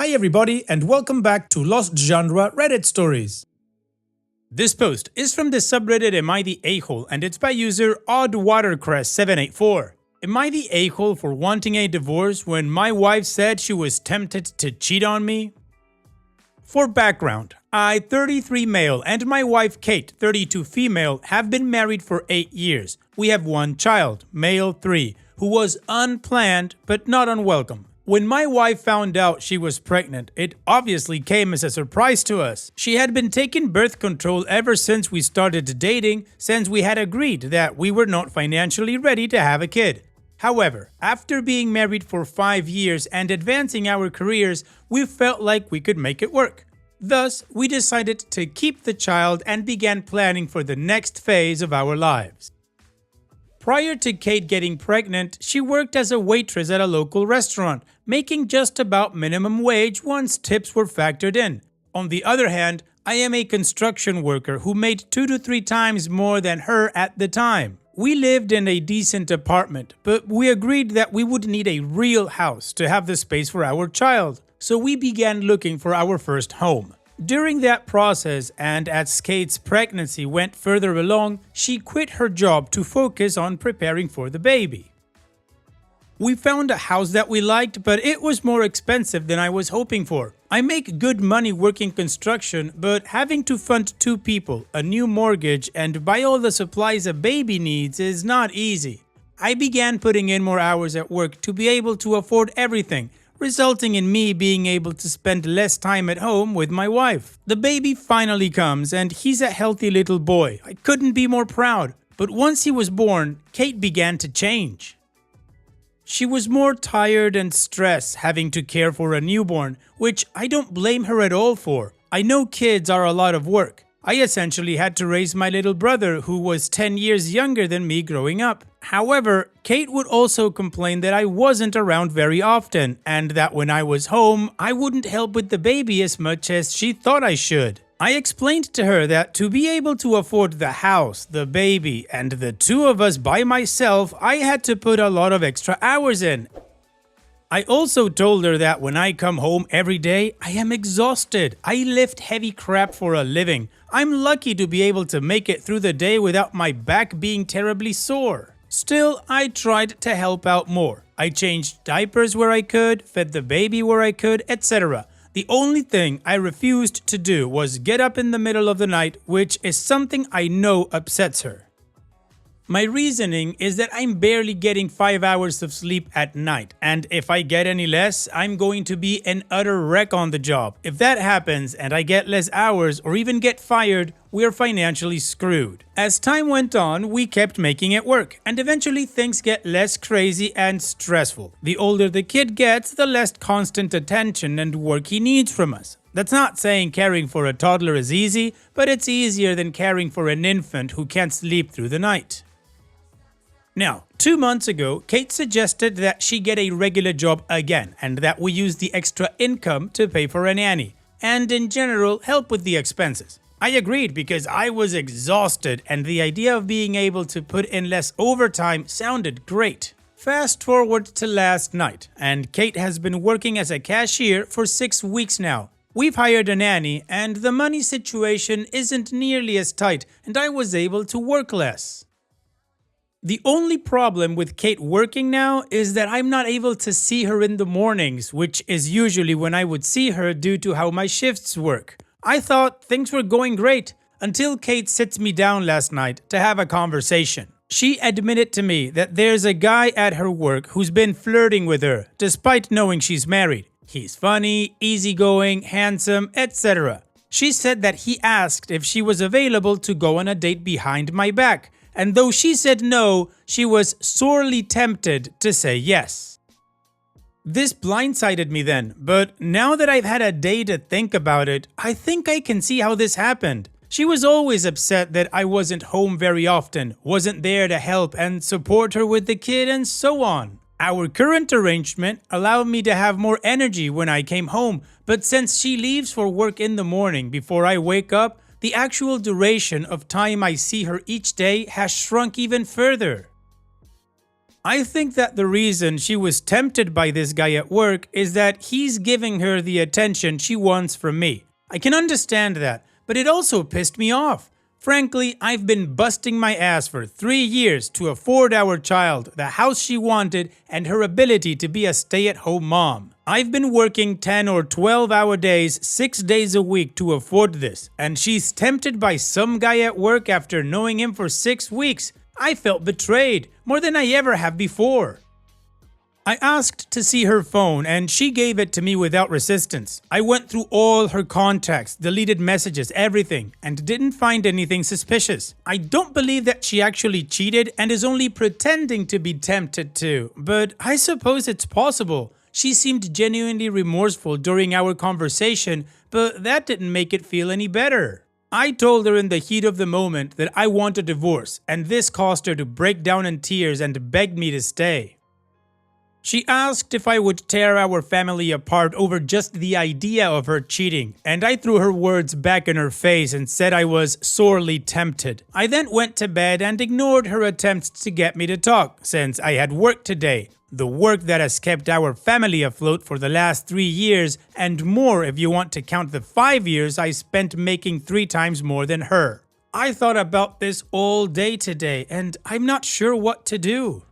Hi everybody and welcome back to Lost Genre Reddit Stories. This post is from the subreddit Am I the A-hole and it's by user OddWatercress784. Am I the a-hole for wanting a divorce when my wife said she was tempted to cheat on me? For background, I, 33 male, and my wife Kate, 32 female, have been married for 8 years. We have one child, male 3, who was unplanned but not unwelcome. When my wife found out she was pregnant, it obviously came as a surprise to us. She had been taking birth control ever since we started dating, since we had agreed that we were not financially ready to have a kid. However, after being married for 5 years and advancing our careers, we felt like we could make it work. Thus, we decided to keep the child and began planning for the next phase of our lives. Prior to Kate getting pregnant, she worked as a waitress at a local restaurant, making just about minimum wage once tips were factored in. On the other hand, I am a construction worker who made 2 to 3 times more than her at the time. We lived in a decent apartment, but we agreed that we would need a real house to have the space for our child, so we began looking for our first home. During that process, and as Kate's pregnancy went further along, she quit her job to focus on preparing for the baby. We found a house that we liked, but it was more expensive than I was hoping for. I make good money working construction, but having to fund 2 people, a new mortgage, and buy all the supplies a baby needs is not easy. I began putting in more hours at work to be able to afford everything, resulting in me being able to spend less time at home with my wife. The baby finally comes and he's a healthy little boy. I couldn't be more proud. But once he was born, Kate began to change. She was more tired and stressed having to care for a newborn, which I don't blame her at all for. I know kids are a lot of work. I essentially had to raise my little brother who was 10 years younger than me growing up. However, Kate would also complain that I wasn't around very often and that when I was home, I wouldn't help with the baby as much as she thought I should. I explained to her that to be able to afford the house, the baby, and the 2 of us by myself, I had to put a lot of extra hours in. I also told her that when I come home every day, I am exhausted. I lift heavy crap for a living. I'm lucky to be able to make it through the day without my back being terribly sore. Still, I tried to help out more. I changed diapers where I could, fed the baby where I could, etc. The only thing I refused to do was get up in the middle of the night, which is something I know upsets her. My reasoning is that I'm barely getting 5 hours of sleep at night, and if I get any less, I'm going to be an utter wreck on the job. If that happens and I get less hours or even get fired, we're financially screwed. As time went on, we kept making it work, and eventually things get less crazy and stressful. The older the kid gets, the less constant attention and work he needs from us. That's not saying caring for a toddler is easy, but it's easier than caring for an infant who can't sleep through the night. Now, 2 months ago, Kate suggested that she get a regular job again and that we use the extra income to pay for a nanny and in general help with the expenses. I agreed because I was exhausted and the idea of being able to put in less overtime sounded great. Fast forward to last night and Kate has been working as a cashier for 6 weeks now. We've hired a nanny and the money situation isn't nearly as tight and I was able to work less. The only problem with Kate working now is that I'm not able to see her in the mornings, which is usually when I would see her due to how my shifts work. I thought things were going great until Kate sits me down last night to have a conversation. She admitted to me that there's a guy at her work who's been flirting with her despite knowing she's married. He's funny, easygoing, handsome, etc. She said that he asked if she was available to go on a date behind my back. And though she said no, she was sorely tempted to say yes. This blindsided me then, but now that I've had a day to think about it, I think I can see how this happened. She was always upset that I wasn't home very often, wasn't there to help and support her with the kid and so on. Our current arrangement allowed me to have more energy when I came home, but since she leaves for work in the morning before I wake up, the actual duration of time I see her each day has shrunk even further. I think that the reason she was tempted by this guy at work is that he's giving her the attention she wants from me. I can understand that, but it also pissed me off. Frankly, I've been busting my ass for 3 years to afford our child the house she wanted and her ability to be a stay-at-home mom. I've been working 10 or 12-hour days, 6 days a week to afford this, and she's tempted by some guy at work after knowing him for 6 weeks. I felt betrayed, more than I ever have before. I asked to see her phone and she gave it to me without resistance. I went through all her contacts, deleted messages, everything, and didn't find anything suspicious. I don't believe that she actually cheated and is only pretending to be tempted to, but I suppose it's possible. She seemed genuinely remorseful during our conversation, but that didn't make it feel any better. I told her in the heat of the moment that I want a divorce, and this caused her to break down in tears and beg me to stay. She asked if I would tear our family apart over just the idea of her cheating, and I threw her words back in her face and said I was sorely tempted. I then went to bed and ignored her attempts to get me to talk, since I had work today. The work that has kept our family afloat for the last 3 years, and more if you want to count the 5 years I spent making 3 times more than her. I thought about this all day today, and I'm not sure what to do.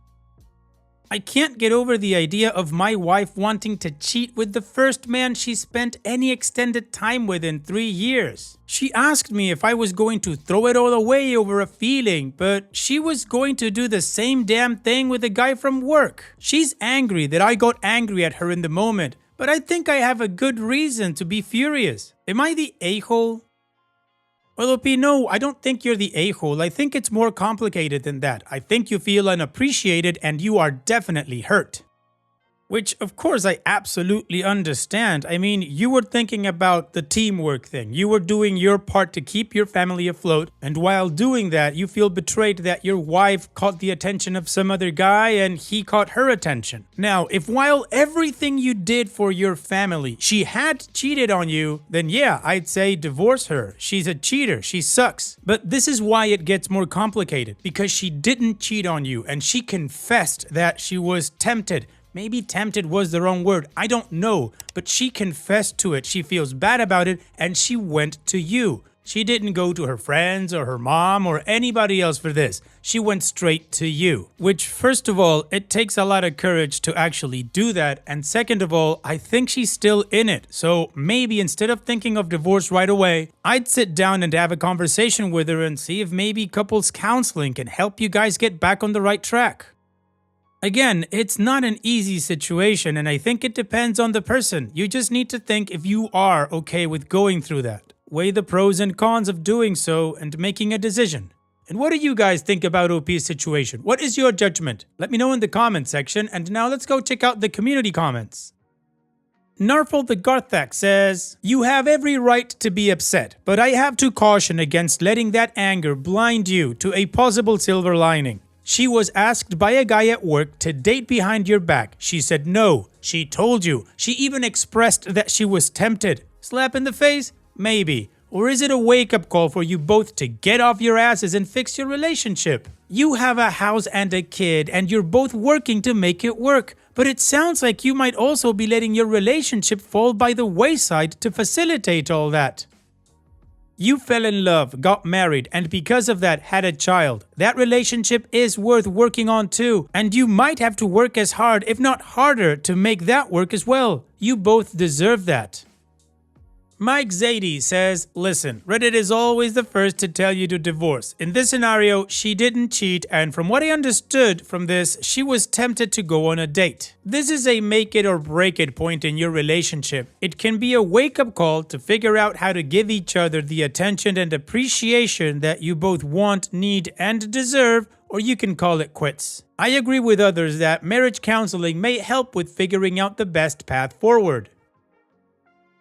I can't get over the idea of my wife wanting to cheat with the first man she spent any extended time with in 3 years. She asked me if I was going to throw it all away over a feeling, but she was going to do the same damn thing with a guy from work. She's angry that I got angry at her in the moment, but I think I have a good reason to be furious. Am I the a-hole? Well, OP, no, I don't think you're the a-hole. I think it's more complicated than that. I think you feel unappreciated and you are definitely hurt. Which, of course, I absolutely understand. I mean, you were thinking about the teamwork thing. You were doing your part to keep your family afloat, and while doing that, you feel betrayed that your wife caught the attention of some other guy and he caught her attention. Now, if while everything you did for your family, she had cheated on you, then yeah, I'd say divorce her. She's a cheater. She sucks. But this is why it gets more complicated, because she didn't cheat on you and she confessed that she was tempted. Maybe tempted was the wrong word, I don't know, but she confessed to it, she feels bad about it, and she went to you. She didn't go to her friends or her mom or anybody else for this. She went straight to you. Which, first of all, it takes a lot of courage to actually do that, and second of all, I think she's still in it. So maybe instead of thinking of divorce right away, I'd sit down and have a conversation with her and see if maybe couples counseling can help you guys get back on the right track. Again, it's not an easy situation, and I think it depends on the person. You just need to think if you are okay with going through that. Weigh the pros and cons of doing so and making a decision. And what do you guys think about OP's situation? What is your judgment? Let me know in the comment section, and now let's go check out the community comments. Narfel the Garthak says, "You have every right to be upset, but I have to caution against letting that anger blind you to a possible silver lining. She was asked by a guy at work to date behind your back. She said no. She told you. She even expressed that she was tempted. Slap in the face? Maybe. Or is it a wake-up call for you both to get off your asses and fix your relationship? You have a house and a kid, and you're both working to make it work. But it sounds like you might also be letting your relationship fall by the wayside to facilitate all that. You fell in love, got married, and because of that had a child. That relationship is worth working on too, and you might have to work as hard, if not harder, to make that work as well. You both deserve that." Mike Zadie says, "Listen, Reddit is always the first to tell you to divorce. In this scenario, she didn't cheat, and from what I understood from this, she was tempted to go on a date. This is a make it or break it point in your relationship. It can be a wake-up call to figure out how to give each other the attention and appreciation that you both want, need, and deserve, or you can call it quits. I agree with others that marriage counseling may help with figuring out the best path forward."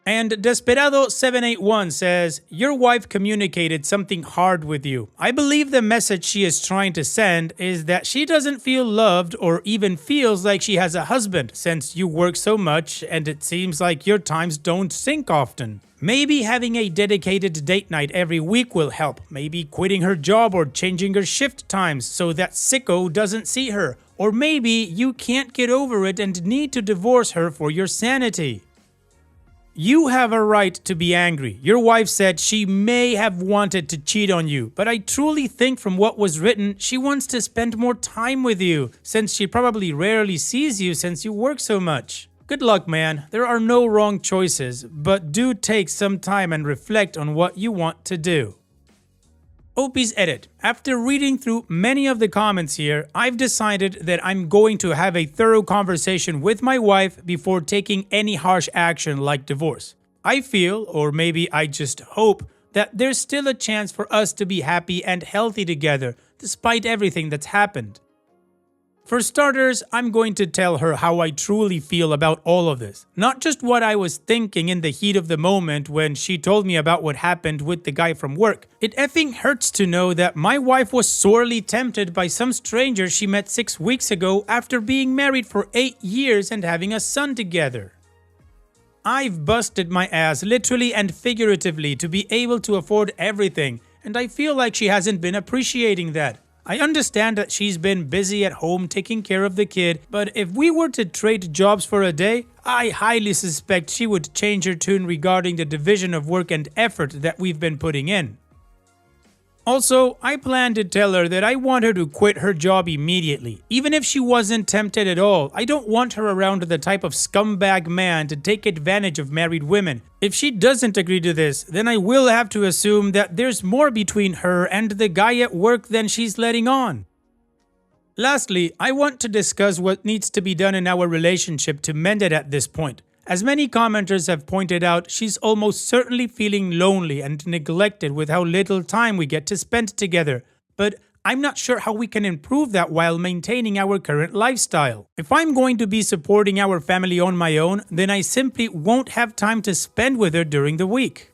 And Desperado781 says, "Your wife communicated something hard with you. I believe the message she is trying to send is that she doesn't feel loved or even feels like she has a husband since you work so much and it seems like your times don't sync often. Maybe having a dedicated date night every week will help. Maybe quitting her job or changing her shift times so that sicko doesn't see her. Or maybe you can't get over it and need to divorce her for your sanity. You have a right to be angry. Your wife said she may have wanted to cheat on you, but I truly think from what was written, she wants to spend more time with you, since she probably rarely sees you since you work so much. Good luck, man. There are no wrong choices, but do take some time and reflect on what you want to do. Opie's edit. After reading through many of the comments here, I've decided that I'm going to have a thorough conversation with my wife before taking any harsh action like divorce. I feel, or maybe I just hope, that there's still a chance for us to be happy and healthy together, despite everything that's happened. For starters, I'm going to tell her how I truly feel about all of this. Not just what I was thinking in the heat of the moment when she told me about what happened with the guy from work. It effing hurts to know that my wife was sorely tempted by some stranger she met 6 weeks ago after being married for 8 years and having a son together. I've busted my ass literally and figuratively to be able to afford everything, and I feel like she hasn't been appreciating that. I understand that she's been busy at home taking care of the kid, but if we were to trade jobs for a day, I highly suspect she would change her tune regarding the division of work and effort that we've been putting in. Also, I plan to tell her that I want her to quit her job immediately. Even if she wasn't tempted at all, I don't want her around the type of scumbag man to take advantage of married women. If she doesn't agree to this, then I will have to assume that there's more between her and the guy at work than she's letting on. Lastly, I want to discuss what needs to be done in our relationship to mend it at this point. As many commenters have pointed out, she's almost certainly feeling lonely and neglected with how little time we get to spend together. But I'm not sure how we can improve that while maintaining our current lifestyle. If I'm going to be supporting our family on my own, then I simply won't have time to spend with her during the week.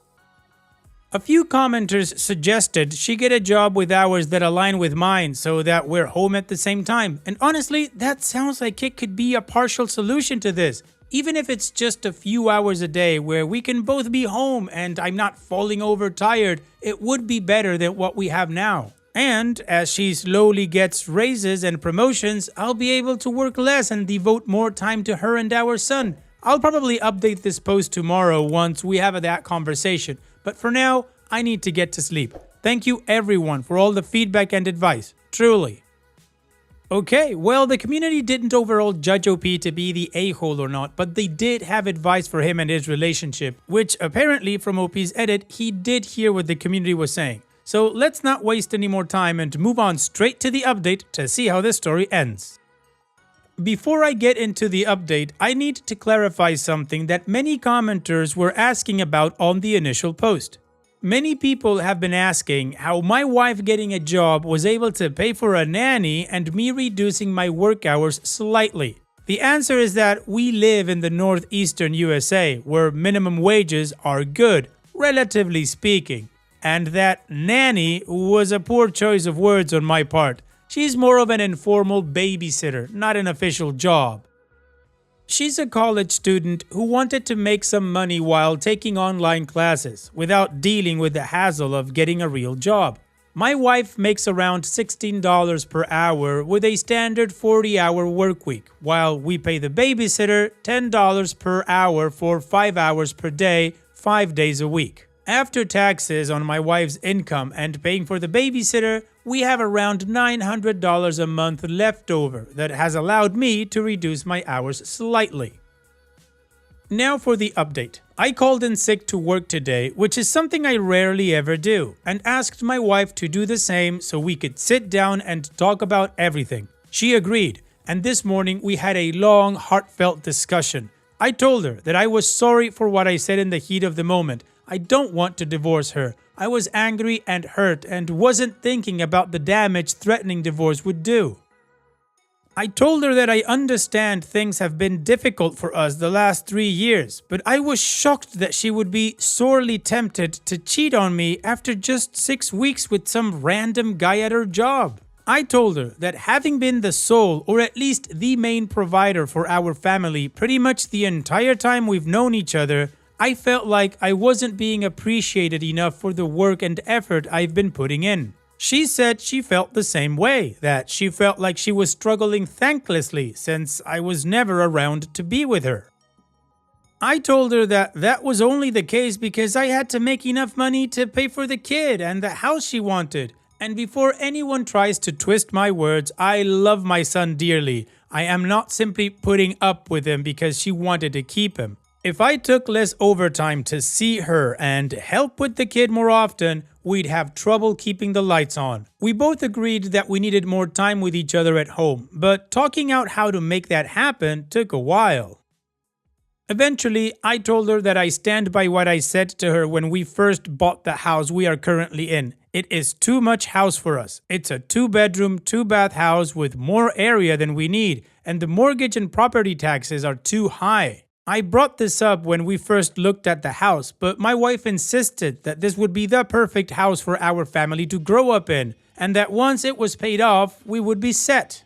A few commenters suggested she get a job with hours that align with mine so that we're home at the same time. And honestly, that sounds like it could be a partial solution to this. Even if it's just a few hours a day where we can both be home and I'm not falling over tired, it would be better than what we have now. And as she slowly gets raises and promotions, I'll be able to work less and devote more time to her and our son. I'll probably update this post tomorrow once we have that conversation, but for now, I need to get to sleep. Thank you everyone for all the feedback and advice, truly. Okay, well, the community didn't overall judge OP to be the a-hole or not, but they did have advice for him and his relationship, which apparently from OP's edit, he did hear what the community was saying. So let's not waste any more time and move on straight to the update to see how this story ends. Before I get into the update, I need to clarify something that many commenters were asking about on the initial post. Many people have been asking how my wife getting a job was able to pay for a nanny and me reducing my work hours slightly. The answer is that we live in the northeastern USA where minimum wages are good, relatively speaking, and that nanny was a poor choice of words on my part. She's more of an informal babysitter, not an official job. She's a college student who wanted to make some money while taking online classes without dealing with the hassle of getting a real job. My wife makes around $16 per hour with a standard 40-hour work week, while we pay the babysitter $10 per hour for 5 hours per day, 5 days a week. After taxes on my wife's income and paying for the babysitter, we have around $900 a month left over that has allowed me to reduce my hours slightly. Now for the update. I called in sick to work today, which is something I rarely ever do, and asked my wife to do the same so we could sit down and talk about everything. She agreed, and this morning we had a long, heartfelt discussion. I told her that I was sorry for what I said in the heat of the moment. I don't want to divorce her. I was angry and hurt and wasn't thinking about the damage threatening divorce would do. I told her that I understand things have been difficult for us the last 3 years, but I was shocked that she would be sorely tempted to cheat on me after just 6 weeks with some random guy at her job. I told her that having been the sole or at least the main provider for our family pretty much the entire time we've known each other, I felt like I wasn't being appreciated enough for the work and effort I've been putting in. She said she felt the same way, that she felt like she was struggling thanklessly since I was never around to be with her. I told her that that was only the case because I had to make enough money to pay for the kid and the house she wanted. And before anyone tries to twist my words, I love my son dearly. I am not simply putting up with him because she wanted to keep him. If I took less overtime to see her and help with the kid more often, we'd have trouble keeping the lights on. We both agreed that we needed more time with each other at home, but talking out how to make that happen took a while. Eventually, I told her that I stand by what I said to her when we first bought the house we are currently in. It is too much house for us. It's a 2-bedroom, 2-bath house with more area than we need, and the mortgage and property taxes are too high. I brought this up when we first looked at the house, but my wife insisted that this would be the perfect house for our family to grow up in, and that once it was paid off, we would be set.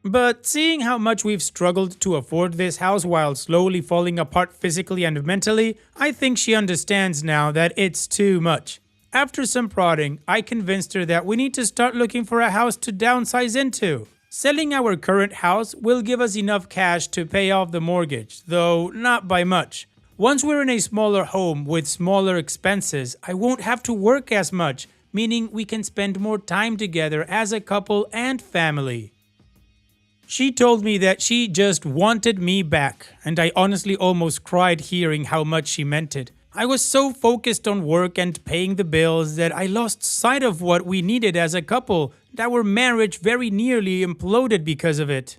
But seeing how much we've struggled to afford this house while slowly falling apart physically and mentally, I think she understands now that it's too much. After some prodding, I convinced her that we need to start looking for a house to downsize into. Selling our current house will give us enough cash to pay off the mortgage, though not by much. Once we're in a smaller home with smaller expenses, I won't have to work as much, meaning we can spend more time together as a couple and family. She told me that she just wanted me back, and I honestly almost cried hearing how much she meant it. I was so focused on work and paying the bills that I lost sight of what we needed as a couple, and our marriage very nearly imploded because of it.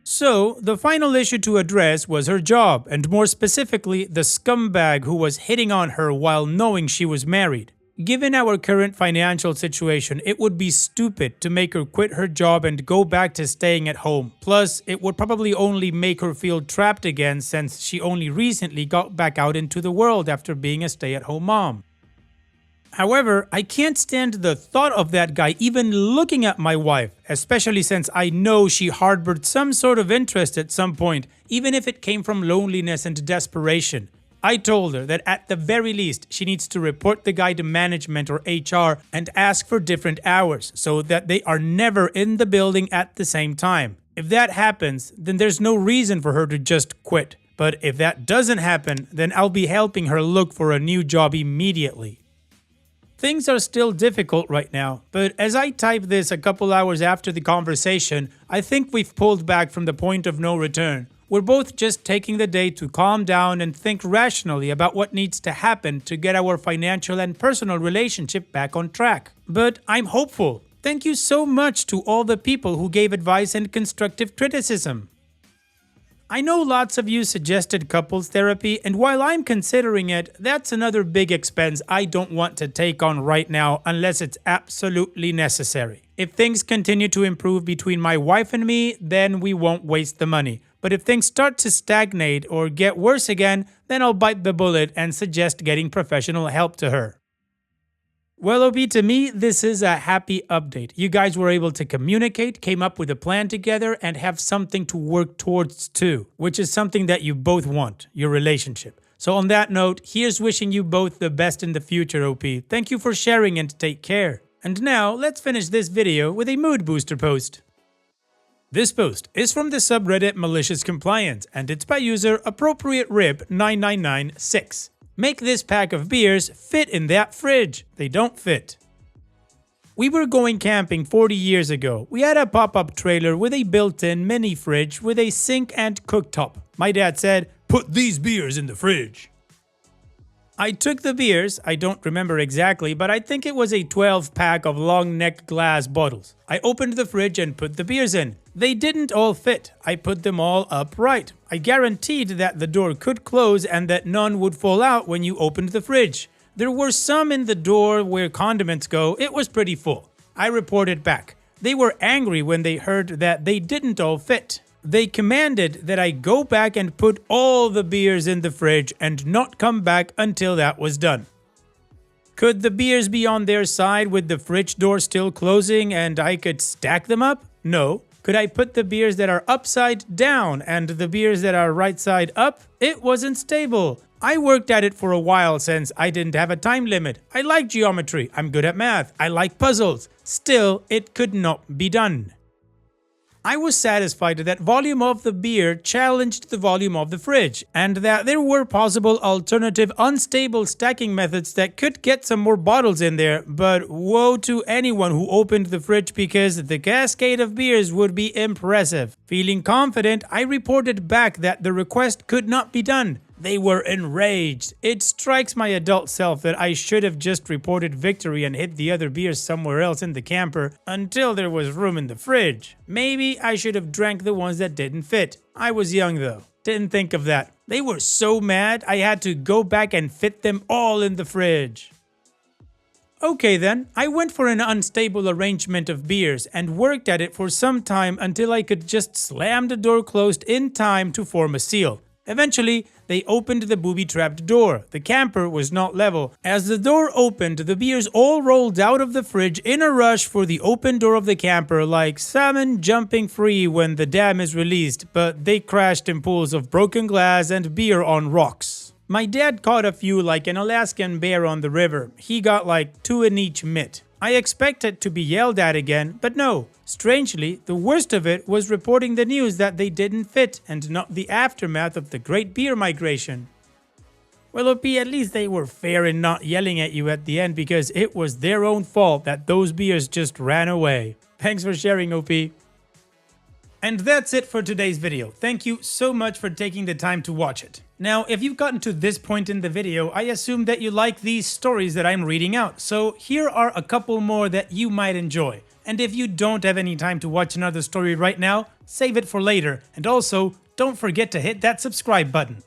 So, the final issue to address was her job, and more specifically, the scumbag who was hitting on her while knowing she was married. Given our current financial situation, it would be stupid to make her quit her job and go back to staying at home. Plus, it would probably only make her feel trapped again since she only recently got back out into the world after being a stay-at-home mom. However, I can't stand the thought of that guy even looking at my wife, especially since I know she harbored some sort of interest at some point, even if it came from loneliness and desperation. I told her that at the very least, she needs to report the guy to management or HR and ask for different hours so that they are never in the building at the same time. If that happens, then there's no reason for her to just quit. But if that doesn't happen, then I'll be helping her look for a new job immediately. Things are still difficult right now, but as I type this a couple hours after the conversation, I think we've pulled back from the point of no return. We're both just taking the day to calm down and think rationally about what needs to happen to get our financial and personal relationship back on track. But I'm hopeful. Thank you so much to all the people who gave advice and constructive criticism. I know lots of you suggested couples therapy, and while I'm considering it, that's another big expense I don't want to take on right now unless it's absolutely necessary. If things continue to improve between my wife and me, then we won't waste the money. But if things start to stagnate or get worse again, then I'll bite the bullet and suggest getting professional help to her. Well, OP, to me, this is a happy update. You guys were able to communicate, came up with a plan together, and have something to work towards too, which is something that you both want, your relationship. So on that note, here's wishing you both the best in the future, OP. Thank you for sharing and take care. And now, let's finish this video with a mood booster post. This post is from the subreddit Malicious Compliance, and it's by user AppropriateRib9996. Make this pack of beers fit in that fridge. They don't fit. We were going camping 40 years ago. We had a pop-up trailer with a built-in mini fridge with a sink and cooktop. My dad said, "Put these beers in the fridge." I took the beers, I don't remember exactly, but I think it was a 12-pack of long-neck glass bottles. I opened the fridge and put the beers in. They didn't all fit. I put them all upright. I guaranteed that the door could close and that none would fall out when you opened the fridge. There were some in the door where condiments go. It was pretty full. I reported back. They were angry when they heard that they didn't all fit. They commanded that I go back and put all the beers in the fridge and not come back until that was done. Could the beers be on their side with the fridge door still closing and I could stack them up? No. Could I put the beers that are upside down and the beers that are right side up? It wasn't stable. I worked at it for a while since I didn't have a time limit. I like geometry. I'm good at math. I like puzzles. Still, it could not be done. I was satisfied that volume of the beer challenged the volume of the fridge, and that there were possible alternative unstable stacking methods that could get some more bottles in there, but woe to anyone who opened the fridge because the cascade of beers would be impressive. Feeling confident, I reported back that the request could not be done. They were enraged. It strikes my adult self that I should have just reported victory and hid the other beers somewhere else in the camper until there was room in the fridge. Maybe I should have drank the ones that didn't fit. I was young though. Didn't think of that. They were so mad I had to go back and fit them all in the fridge. Okay then, I went for an unstable arrangement of beers and worked at it for some time until I could just slam the door closed in time to form a seal. Eventually, they opened the booby-trapped door. The camper was not level. As the door opened, the beers all rolled out of the fridge in a rush for the open door of the camper like salmon jumping free when the dam is released, but they crashed in pools of broken glass and beer on rocks. My dad caught a few like an Alaskan bear on the river. He got like 2 in each mitt. I expected to be yelled at again, but no. Strangely, the worst of it was reporting the news that they didn't fit and not the aftermath of the Great Beer Migration. Well, OP, at least they were fair in not yelling at you at the end because it was their own fault that those beers just ran away. Thanks for sharing, OP. And that's it for today's video. Thank you so much for taking the time to watch it. Now, if you've gotten to this point in the video, I assume that you like these stories that I'm reading out, so here are a couple more that you might enjoy. And if you don't have any time to watch another story right now, save it for later, and also, don't forget to hit that subscribe button.